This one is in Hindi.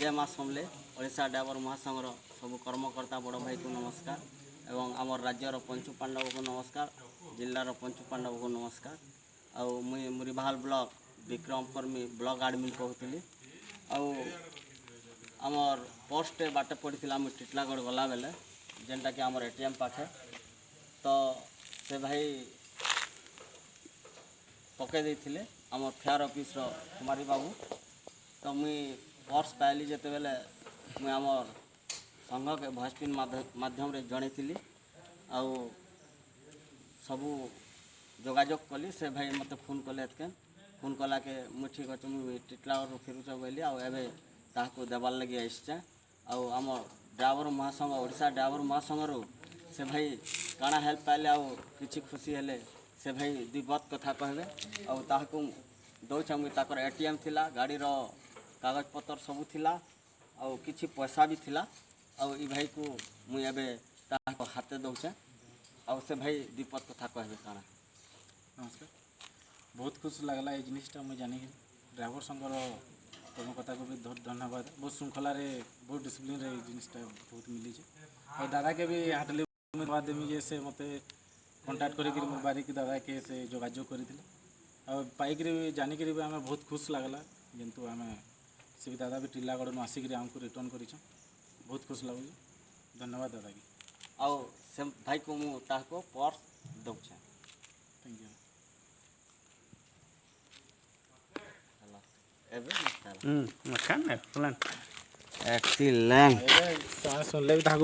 जय माँ समले ओडिशा ड्राइवर महासंघर सब कर्मकर्ता बड़ भाई को नमस्कार एवं आम राज्यर पंचु पांडव को नमस्कार जिलार पंचु पांडव को नमस्कार आउ मुई मुरीबाहाल ब्लॉक विक्रम कर्मी ब्लॉक आडमिन कहूली आमर पोस्ट बाटे पड़ा मुझे टिटलागढ़ गला बेले जेनटा कि आमर एटीएम पाखे तो से भाई पकई देते आम फेयर ऑफिस कुमारी बाबू तो मुई पर्स पाइली जिते बेले मुई आमर संघ के भॉइस पिन माध्यम जन आउ सबू जोगाजोग कली से भाई मत फोन कले फोन कला के मुझे ठीक अच्छे मुझे टिटलागढ़ फेरुच बोली आको देवार लगे आसचे आम ड्राइवर महासंघ ओडिशा ड्राइवर महासंघ से भाई काଣା हेल्प पाइले कि खुशी हेले से भाई दुई बात कथा कहबे आको दौचे मुझे एटीएम थिला गाड़ी रो कागज पतर सबू थिला आउ किछि पैसा भी थिला आउ ई भाई को मुझे एबे हाथे दौचे आउ से भाई दुई पद कथा कहबे काଣା। नमस्कार, बहुत खुश लगला ये जिनिसटा मुझे जानी ड्राइवर संघर कर्मकर्ता को भी धन्यवाद। बहुत श्रृंखला बहुत डिसिप्लिन रे जिनिसटा बहुत मिली और दादा के भी हाटली धन्यवाद देमी से मत कंटाक्ट करी बारिक दादा के से जोगाजोग करते और पाइक जानिक भी आम बहुत खुश लगला किंतु आम से भी दादा भी टिटलागढ़ आसिक आमको रिटर्न कर बहुत खुश लगुच। धन्यवाद दादा की आउ से भाई को मुझे पर्स दौचे। Thank you. एक्सीलेंट सुनले भी